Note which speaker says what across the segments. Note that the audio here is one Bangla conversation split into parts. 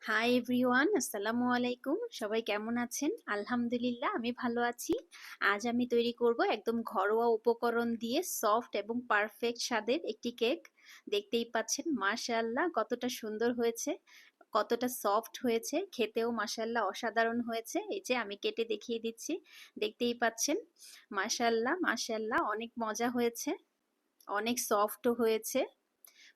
Speaker 1: হাই এভরিওয়ান, আসসালামু আলাইকুম। সবাই কেমন আছেন? আলহামদুলিল্লাহ, আমি ভালো আছি। আজ আমি তৈরি করব একদম ঘরোয়া উপকরণ দিয়ে সফট এবং পারফেক্ট স্বাদের একটি কেক। দেখতেই পাচ্ছেন মাশাআল্লাহ কতটা সুন্দর হয়েছে, কতটা সফট হয়েছে, খেতেও মাশাআল্লাহ অসাধারণ হয়েছে। এই যে আমি কেটে দেখিয়ে দিচ্ছি, দেখতেই পাচ্ছেন। মাশাআল্লাহ মাশাআল্লাহ, অনেক মজা হয়েছে, অনেক সফটও হয়েছে।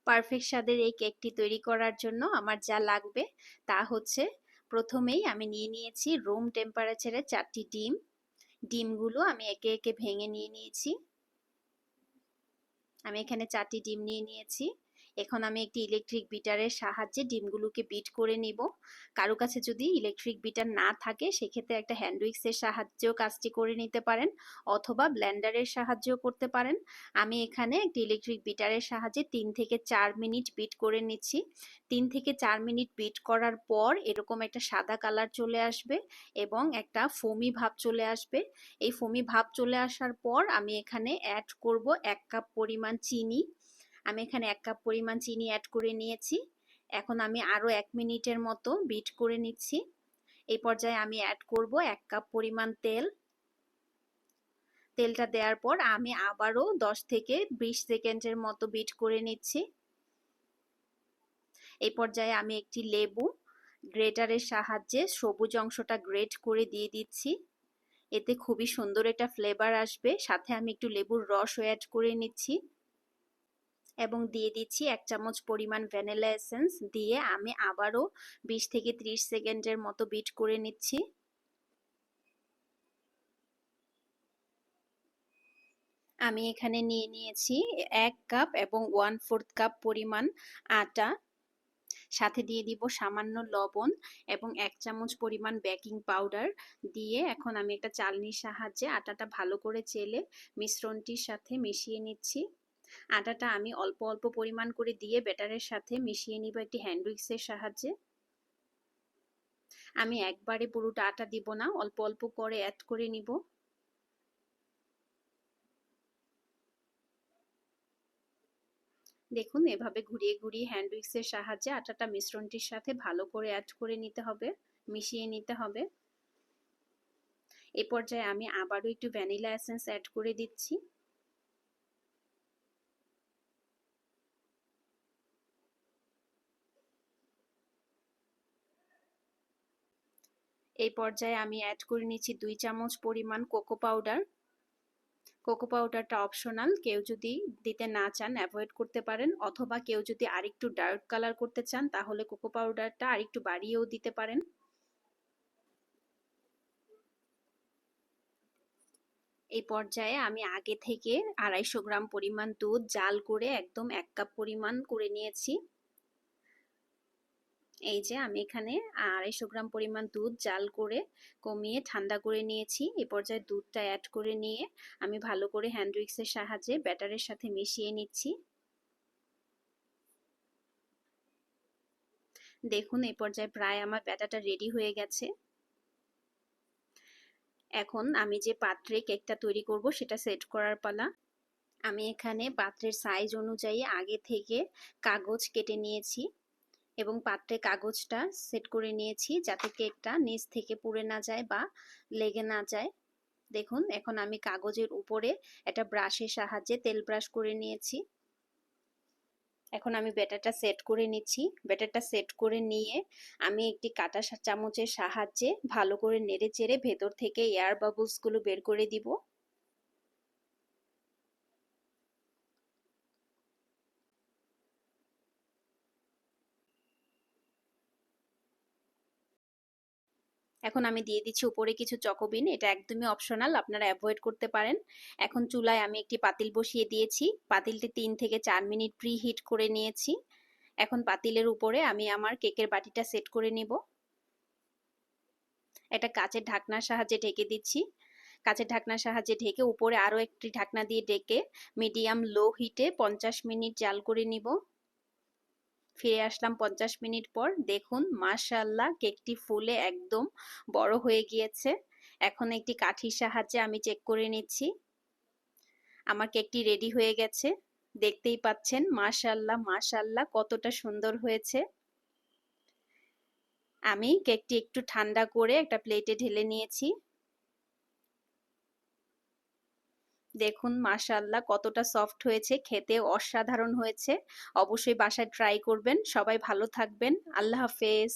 Speaker 1: পারফেক্ট স্বাদের এই কেকটি তৈরি করার জন্য আমার যা লাগবে তা হচ্ছে, প্রথমেই আমি নিয়ে নিয়েছি রুম টেম্পারেচারে 4টি ডিম। ডিমগুলো আমি একে একে ভেঙে নিয়ে নিয়েছি। আমি এখানে 4টি ডিম নিয়ে নিয়েছি। এখন আমি একটি ইলেকট্রিক বিটারের সাহায্যে ডিমগুলোকে বিট করে নিব। কারো কাছে যদি ইলেকট্রিক বিটার না থাকে সেক্ষেত্রে একটা হ্যান্ড উইক্সের সাহায্যেও কাজটি করে নিতে পারেন, অথবা ব্লেন্ডারের সাহায্যেও করতে পারেন। আমি এখানে একটি ইলেকট্রিক বিটারের সাহায্যে 3 থেকে 4 মিনিট বিট করে নিচ্ছি। 3 থেকে 4 মিনিট বিট করার পর এরকম একটা সাদা কালার চলে আসবে এবং একটা ফোমি ভাব চলে আসবে। এই ফোমি ভাব চলে আসার পর আমি এখানে অ্যাড করব 1 কাপ পরিমাণ চিনি। আমি এখানে 1 কাপ পরিমাণ চিনি অ্যাড করে নিয়েছি। এখন আমি আরো 1 মিনিটের মতো বিট করে নিচ্ছি। এই পর্যায়ে আমি অ্যাড করব 1 কাপ পরিমাণ তেল। তেলটা দেওয়ার পর আমি আবারও 10 থেকে 20 সেকেন্ডের মতো বিট করে নিচ্ছি। এই পর্যায়ে আমি একটি লেবু গ্রেটারের সাহায্যে সবুজ অংশটা গ্রেট করে দিয়ে দিচ্ছি। এতে খুবই সুন্দর একটা ফ্লেভার আসবে। সাথে আমি একটু লেবুর রসও অ্যাড করে নিচ্ছি এবং দিয়ে দিচ্ছি 1 চামচ পরিমাণ ভ্যানিলা এসেন্স। দিয়ে আমি আবারও 20 থেকে 30 সেকেন্ডের মতো বিট করে নিচ্ছি। আমি এখানে নিয়ে নিয়েছি 1 কাপ এবং 1/4 কাপ পরিমাণ আটা। সাথে দিয়ে দিব সামান্য লবণ এবং 1 চামচ পরিমাণ বেকিং পাউডার। দিয়ে এখন আমি একটা চালনির সাহায্যে আটাটা ভালো করে চেলে মিশ্রণটির সাথে মিশিয়ে নিচ্ছি। আটাটা আমি অল্প অল্প পরিমাণ করে দিয়ে ব্যাটারের সাথে মিশিয়ে নিব একটি হ্যান্ড উইক্সের সাহায্যে। আমি একবারে পুরোটা আটা দিব না, অল্প অল্প করে অ্যাড করে নিব। দেখুন, এভাবে ঘুরিয়ে ঘুরিয়ে হ্যান্ড উইক্সের সাহায্যে আটাটা মিশ্রণটির সাথে ভালো করে অ্যাড করে নিতে হবে, মিশিয়ে নিতে হবে। এই পর্যায়ে আমি আবারও একটু ভ্যানিলা এসেন্স অ্যাড করে দিচ্ছি। এই পর্যায়ে আমি অ্যাড করে নিচ্ছি 2 চামচ পরিমাণ কোকো পাউডার। কোকো পাউডারটা অপশনাল, কেউ যদি দিতে না চান অ্যাভয়েড করতে পারেন, অথবা কেউ যদি আরেকটু ডার্ক কালার করতে চান তাহলে কোকো পাউডারটা আরেকটু বাড়িয়েও দিতে পারেন। এই পর্যায়ে আমি আগে থেকে 250 গ্রাম পরিমাণ দুধ জাল করে একদম 1 কাপ পরিমাণ করে নিয়েছি। এই যে আমি এখানে 250 গ্রাম পরিমাণ দুধ জাল করে কমিয়ে ঠান্ডা করে নিয়েছি। এই পর্যায়ে দুধটা অ্যাড করে নিয়ে আমি ভালো করে হ্যান্ড উইক্সের সাহায্যে ব্যাটারের সাথে মিশিয়ে নিচ্ছি। দেখুন, এই পর্যায়ে প্রায় আমার ব্যাটারটা রেডি হয়ে গেছে। এখন আমি যে পাত্রে কেকটা তৈরি করব সেটা সেট করার পালা। আমি এখানে পাত্রের সাইজ অনুযায়ী আগে থেকে কাগজ কেটে নিয়েছি এবং পাত্রে কাগজটা সেট করে নিয়েছি যাতে কেকটা নিচ থেকে পুড়ে না যায় বা লেগে না যায়। দেখুন, এখন আমি কাগজের উপরে একটা ব্রাশের সাহায্যে তেল ব্রাশ করে নিয়েছি। এখন আমি ব্যাটারটা সেট করে নিচ্ছি। ব্যাটারটা সেট করে নিয়ে আমি একটি কাঁটা চামচের সাহায্যে ভালো করে নেড়ে চেড়ে ভেতর থেকে এয়ার বাবলসগুলো বের করে দিব। এখন আমি দিয়ে দিচ্ছি উপরে কিছু চকোবিন। এটা একদমই অপশনাল, আপনারা অ্যাভয়েড করতে পারেন। এখন চুলায় আমি একটি পাতিল বসিয়ে দিয়েছি। পাতিলটি 3 থেকে 4 মিনিট প্রি হিট করে নিয়েছি। এখন পাতিলের উপরে আমি আমার কেকের বাটিটা সেট করে নিব। এটা কাচের ঢাকনার সাহায্যে ঢেকে দিচ্ছি। কাচের ঢাকনার সাহায্যে ঢেকে উপরে আরও একটি ঢাকনা দিয়ে ঢেকে মিডিয়াম লো হিটে 50 মিনিট জাল করে নিব। ফিরে আসলাম 50 মিনিট পর। দেখুন মাশাআল্লাহ কেকটি ফুলে একদম বড় হয়ে গিয়েছে। এখন একটি কাঠির সাহায্যে আমি চেক করে নিচ্ছি। আমার কেকটি রেডি হয়ে গেছে। দেখতেই পাচ্ছেন মাশাআল্লাহ মাশাআল্লাহ কতটা সুন্দর হয়েছে। আমি কেকটি একটু ঠান্ডা করে একটা প্লেটে ঢেলে নিয়েছি। দেখুন মাশাআল্লাহ কতটা সফট হয়েছে, খেতে অসাধারণ হয়েছে। অবশ্যই বাসায় ট্রাই করবেন। সবাই ভালো থাকবেন। আল্লাহ হাফেজ।